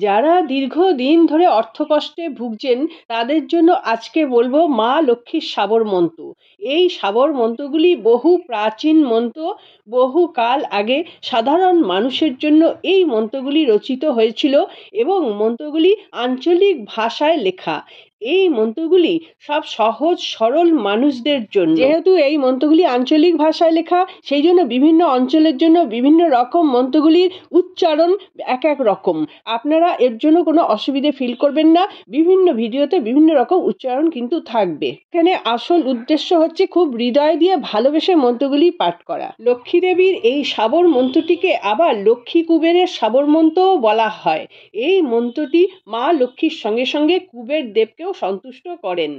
যারা দীর্ঘদিন ধরে অর্থকষ্টে ভুগছেন তাদের জন্য আজকে বলবো মা লক্ষ্মীর সাবর মন্ত্র। এই সাবর মন্ত্রগুলি বহু প্রাচীন মন্ত্র, বহু কাল আগে সাধারণ মানুষের জন্য এই মন্ত্রগুলি রচিত হয়েছিল এবং মন্ত্রগুলি আঞ্চলিক ভাষায় লেখা। এই মন্ত্রগুলি সব সহজ সরল মানুষদের জন্য। যেহেতু এই মন্ত্রগুলি আঞ্চলিক ভাষায় লেখা, সেই জন্য বিভিন্ন অঞ্চলের জন্য বিভিন্ন রকম মন্ত্রগুলির উচ্চারণ এক এক রকম। আপনারা এর জন্য কোনো অসুবিধে ফিল করবেন না। বিভিন্ন ভিডিওতে বিভিন্ন রকম উচ্চারণ কিন্তু থাকবে। এখানে আসল উদ্দেশ্য হচ্ছে খুব হৃদয় দিয়ে ভালোবেসে মন্ত্রগুলি পাঠ করা। লক্ষ্মী দেবীর এই সাবর মন্ত্রটিকে আবার লক্ষ্মী কুবেরের সাবর মন্ত্রও বলা হয়। এই মন্ত্রটি মা লক্ষ্মীর সঙ্গে সঙ্গে কুবের দেবকেও সন্তুষ্ট করেন।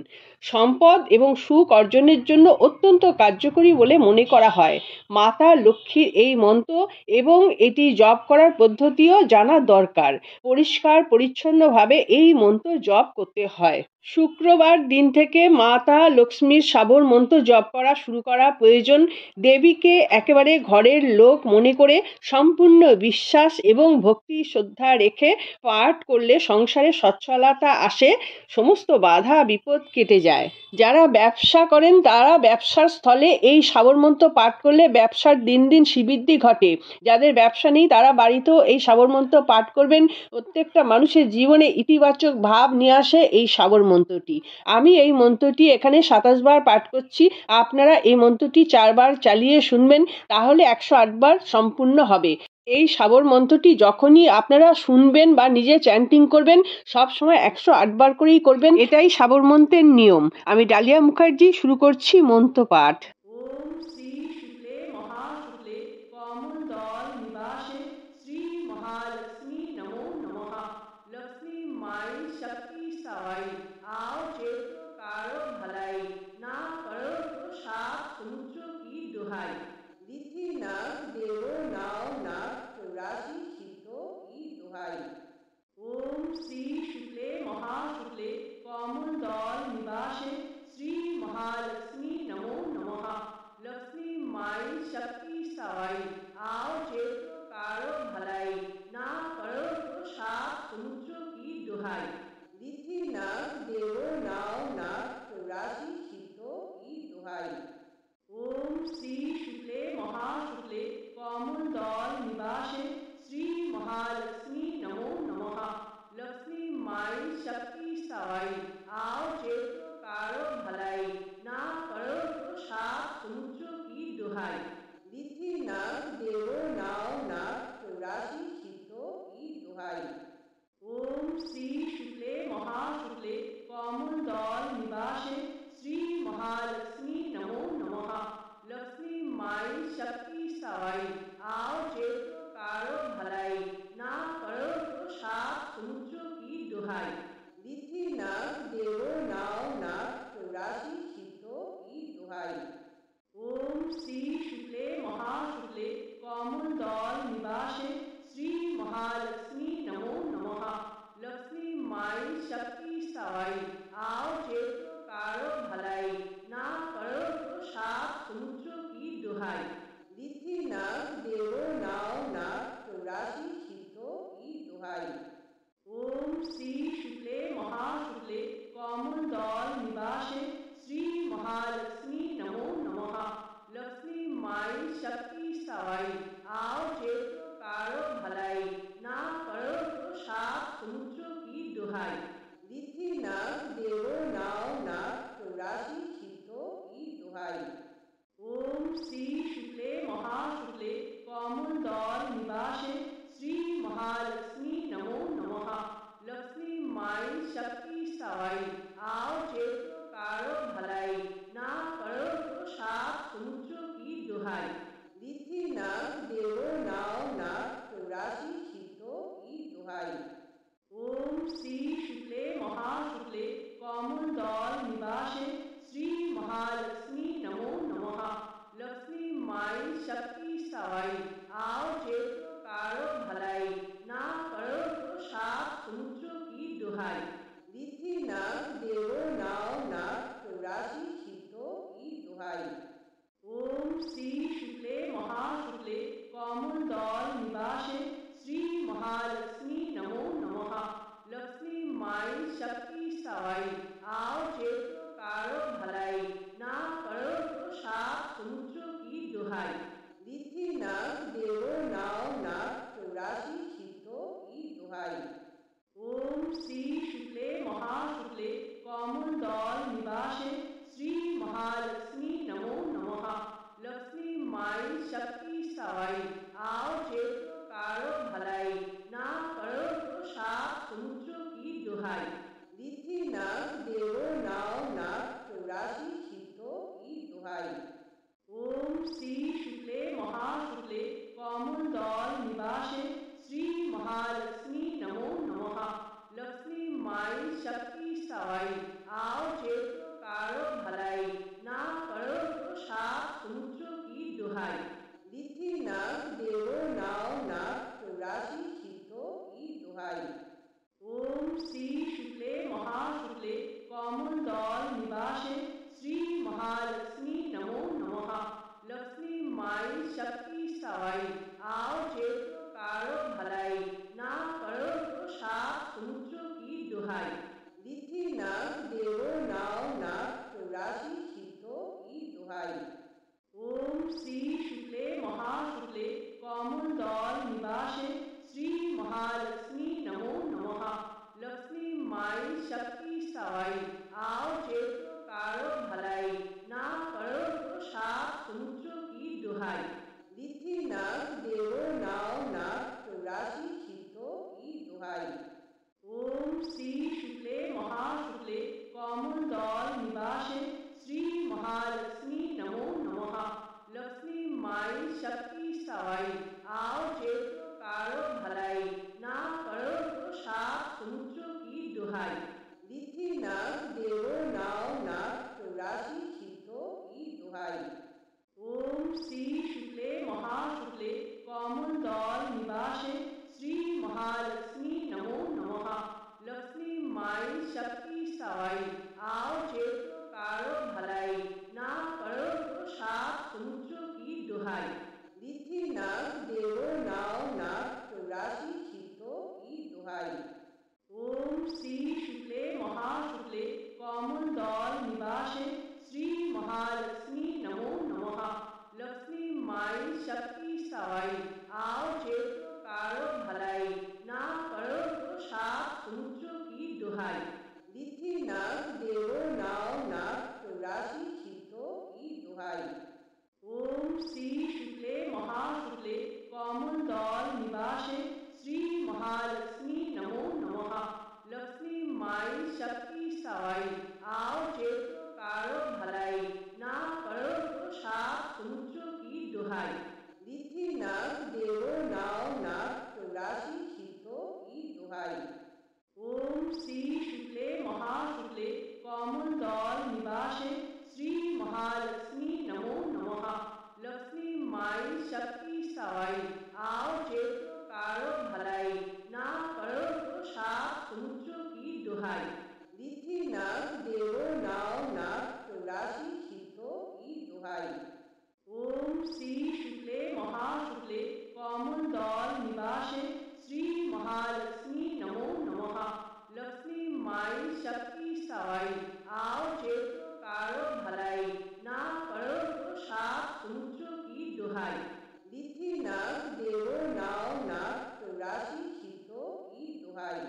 সম্পদ এবং সুখ অর্জনের জন্য অত্যন্ত কার্যকরী বলে মনে করা হয়। মাতা লক্ষ্মীর এই মন্ত্র এবং এটি জপ করার পদ্ধতিও জানা দরকার। পরিষ্কার পরিচ্ছন্নভাবে এই মন্ত্র জপ করতে হয়। শুক্রবার দিন থেকে মাতা লক্ষ্মীর সাবর মন্ত্র জপ করা শুরু করা প্রয়োজন। দেবীকে একেবারে ঘরের লোক মনে করে সম্পূর্ণ বিশ্বাস এবং ভক্তি শ্রদ্ধা রেখে পাঠ করলে সংসারে সচ্ছলতা আসে, সমস্ত বাধা বিপদ কেটে যায়। যারা ব্যবসা করেন তারা ব্যবসার স্থলে এই সাবর মন্ত্র পাঠ করলে ব্যবসার দিন দিন শ্রীবৃদ্ধি ঘটে। যাদের ব্যবসা নেই তারা বাড়িতেও এই সাবর মন্ত্র পাঠ করবেন। প্রত্যেকটা মানুষের জীবনে ইতিবাচক ভাব নিয়ে আসে এই সাবর মন্ত্রটি। আমি এই মন্ত্রটি এখানে 27 বার পাঠ করছি। আপনারা এই মন্ত্রটি 4 বার চালিয়ে শুনবেন, তাহলে 108 বার সম্পূর্ণ হবে। এই সাবর মন্ত্রটি যখনই আপনারা শুনবেন বা নিজে চ্যান্টিং করবেন, সব সময় 108 বার করেই করবেন। এটাই সাবর মন্ত্রের নিয়ম। আমি ডালিয়া মুখার্জি শুরু করছি মন্ত্র পাঠ। ওম শ্রী শুক্লে মহাশুক্লে কমলদল নিবাসে শ্রী মহালক্ষ্মী নমো নমঃ। লক্ষ্মী মাই শক্তি সবাই आओ चेतो कारो भलाई ना करो तो सात समुद्र की दुहाई। रिद्धि नाग देवो नाव नाग चौरासी सिद्धों की दुहाई। ओम श्री शुक्ले महाशुक्ले कमलदल निवासे श्री महालक्ष्मी नमो नमः। लक्ष्मी माई शक्ति सवाई आओ चेतो कारो भलाई ना करो तो सात समुद्र की दुहाई। रिद्धि नाग देवो नाव नाग चौरासी सिद्धों की दुहाई। ओम श्री शुक्ले महाशुक्ले कमलदल निवासे श्री महालक्ष्मी नमो नमः। लक्ष्मी माई शक्ति सवाई आओ चेतो कारो भलाई ना करो तो सात समुद्र की दुहाई। रिद्धि नाग देवो नाव नाग चौरासी सिद्धों की दुहाई। ओम श्री शुक्ले महाशुक्ले कमलदल निवासे श्री महालक्ष्मी नमो नमः। लक्ष्मी माई शक्ति सवाई आओ चेतो कारो भलाई ना करो तो सात समुद्र की दुहाई। रिद्धि नाग देवो नाव नाग चौरासी सिद्धों की दुहाई। ओम श्री शुक्ले महाशुक्ले कमलदल निवासे श्री महालक्ष्मी नमो नमः। लक्ष्मी माई शक्ति सवाई आओ चेतो कारो भलाई ना करो तो सात समुद्र की दुहाई। रिद्धि नाग देवो नाव नाग चौरासी सिद्धों की दुहाई। ओम श्री शुक्ले महाशुक्ले कमलदल निवासे श्री महालक्ष्मी नमो नमः। लक्ष्मी माई शक्ति सवाई आओ चेतो कारो भलाई ना करो तो सात समुद्र की दुहाई। रिद्धि नाग देवो नाव नाग चौरासी सिद्धों की दुहाई। ओम श्री शुक्ले महाशुक्ले कमलदल निवासे श्री महालक्ष्मी नमो नमः। लक्ष्मी माई शक्ति सवाई आओ चेतो कारो भलाई ना करो तो सात समुद्र की दुहाई। रिद्धि नाग देवो नाव नाग चौरासी सिद्धों की दुहाई। ओम श्री शुक्ले महाशुक्ले कमलदल निवासे श्री महालक्ष्मी नमो नमः। लक्ष्मी माई शक्ति सवाई आओ चेतो कारो भलाई ना करो तो सात समुद्र की दुहाई। रिद्धि नाग देवो नाव नाग चौरासी सिद्धों की दुहाई। ओम श्री शुक्ले महाशुक्ले कमलदल निवासे श्री महालक्ष्मी नमो नमः। দোহাই। ঋদ্ধি নাগ দেব নাও নাগ 84 সিদ্ধ কি দোহাই। ওম শ্রী শুক্লে মহাশুক্লে কমলদল নিবাসে শ্রী মহালক্ষ্মী নমো নমঃ। लक्ष्मी माई शक्ति सवाई आओ क्षेत्र कारो भलाई ना करो तो साप समुद्र की दुहाई। ऋद्धि नाग देव नाव नाग 84 सिद्ध की दुहाई। ओम श्री शुक्ले महाशुक्ले कमलदल निवासे श्री महालक्ष्मी नमो नमः। लक्ष्मी माई शक्ति सवाई आओ क्षेत्र कारो भलाई ना करो तो साप समुद्र की दुहाई। ऋद्धि नाग देव नाव नाग 84 सिद्ध की दुहाई। ओम श्री शुक्ले महाशुक्ले कमलदल निवासे श्री महालक्ष्मी नमो नमः। लक्ष्मी माई शक्ति सवाई आओ क्षेत्र कारो भलाई ना करो तो साप समुद्र की दुहाई। ऋद्धि नाग देव नाव नाग 84 सिद्ध की दुहाई। ओम श्री शुक्ले महाशुक्ले कमलदल निवासे श्री महालक्ष्मी नमो नमः। लक्ष्मी माई शक्ति सवाई आओ क्षेत्र कारो भलाई ना करो तो साप समुद्र की दुहाई। ऋद्धि नाग देव नाव नाग 84 सिद्ध की दुहाई। ओम श्री शुक्ले महाशुक्ले कमलदल निवासे श्री महालक्ष्मी नमो नमः। लक्ष्मी माई शक्ति सवाई आओ क्षेत्र कारो भलाई ना करो तो साप समुद्र की दुहाई। ऋद्धि नाग देव नाव नाग 84 सिद्ध की दुहाई। ओम श्री शुक्ले महाशुक्ले कमलदल निवासे श्री महालक्ष्मी नमो नमः। लक्ष्मी माई शक्ति सवाई आओ क्षेत्र कारो भलाई ना करो तो साप समुद्र की दुहाई। ऋद्धि नाग देव नाव नाग 84 सिद्ध की दुहाई। ओम श्री शुक्ले महाशुक्ले कमलदल निवासे श्री महालक्ष्मी नमो नमः। लक्ष्मी माई शक्ति सवाई आओ क्षेत्र कारो भलाई ना करो तो साप समुद्र की दुहाई। ऋद्धि नाग देव नाव नाग 84 सिद्ध की दुहाई। ओम श्री शुक्ले महाशुक्ले कमलदल निवासे श्री महालक्ष्मी नमो नमः। लक्ष्मी माई शक्ति सवाई आओ क्षेत्र कारो भलाई ना करो तो साप समुद्र की दुहाई। ऋद्धि नाग देव नाव नाग 84 सिद्ध की दुहाई। ओम श्री शुक्ले महाशुक्ले कमलदल निवासे श्री महालक्ष्मी नमो नमः। लक्ष्मी माई शक्ति सवाई आओ क्षेत्र कारो भलाई ना करो तो साप समुद्र की दुहाई। ऋद्धि नाग देव नाव नाग 84 सिद्ध की दुहाई। ओम श्री शुक्ले महाशुक्ले कमलदल निवासे श्री महालक्ष्मी नमो नमः। लक्ष्मी माई शक्ति सवाई आओ क्षेत्र कारो भलाई ना करो तो साप समुद्र की दुहाई। ऋद्धि नाग देव नाव नाग 84 सिद्ध की दुहाई।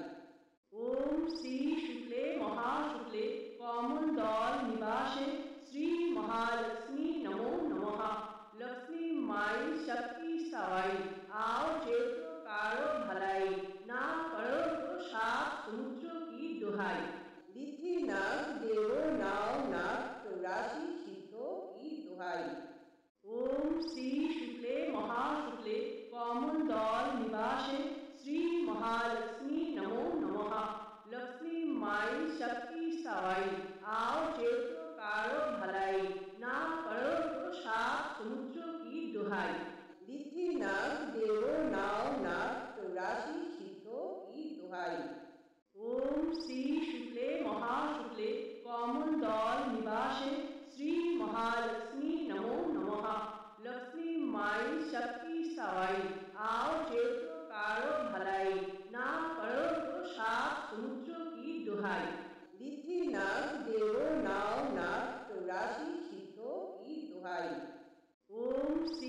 ओम श्री शुक्ले महाशुक्ले कमलदल निवासे श्री महालक्ष्मी नमो नमः। लक्ष्मी माई शक्ति सवाई आओ क्षेत्र कारो भलाई ना करो तो साप समुद्र की दुहाई। ऋद्धि नाग देव नाव नाग 84 सिद्ध की दुहाई। ओम श्री शुक्ले महाशुक्ले कमलदल निवासे श्री महालक्ष्मी नमो नमः। लक्ष्मी माई शक्ति सवाई आओ क्षेत्र कारो भलाई ना करो तो साप समुद्र की दुहाई। ऋद्धि नाग देव नाव नाग 84 सिद्ध की दुहाई। ओम श्री शुक्ले महाशुक्ले कमलदल निवासे श्री महालक्ष्मी नमो नमः। लक्ष्मी माई शक्ति सवाई आओ क्षेत्र कारो भलाई ना करो तो साप समुद्र की दुहाई। ऋद्धि नाग देव नाव नाग 84 सिद्ध की दुहाई। ओम श्री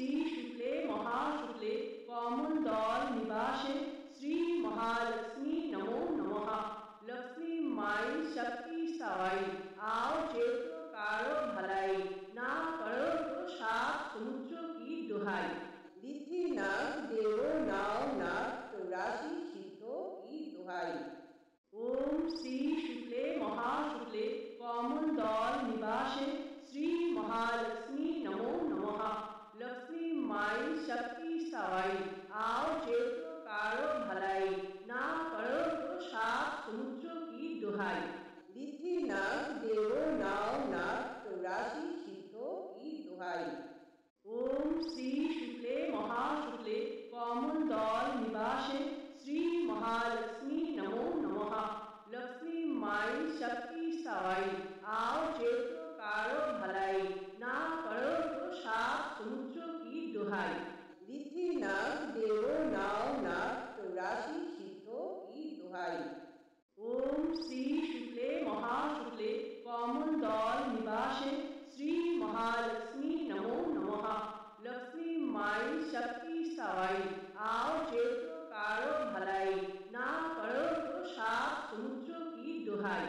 दौल निवासे श्री महालक्ष्मी नमो नमः। लक्ष्मी माई शक्ति सवाई, आओ चेतो कारो भलाई, ना करो तो सात समुद्र की दुहाई। ऋषि नाग देवो नाव नाग चौरासी सिद्धों की दुहाई। ओम श्री शुक्ले महाशुक्ले कौमुन दौल निवासे श्री महालक्ष्मी नमो नमः। लक्ष्मी माई शक्ति सवाई, आओ चेतो कारो भलाई, ना करो तो सात समुद्र की दुहाई।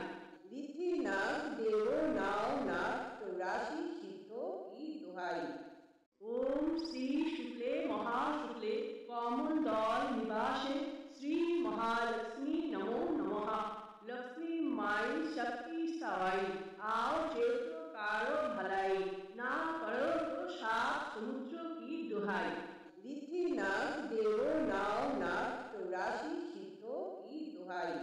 ऋषि नाग देवो नाव नाग चौरासी सिद्धों की दुहाई। ओम श्री शुक्ले महाशुक्ले कौमुन दौल निवासे श्री महालक्ष्मी नमो नमः। लक्ष्मी माई शक्ति सवाई, आओ चेतो कारो भलाई, ना करो तो सात समुद्र की दुहाई। ऋषि नाग देवो नाव नाग चौरासी सिद्धों की दुहाई।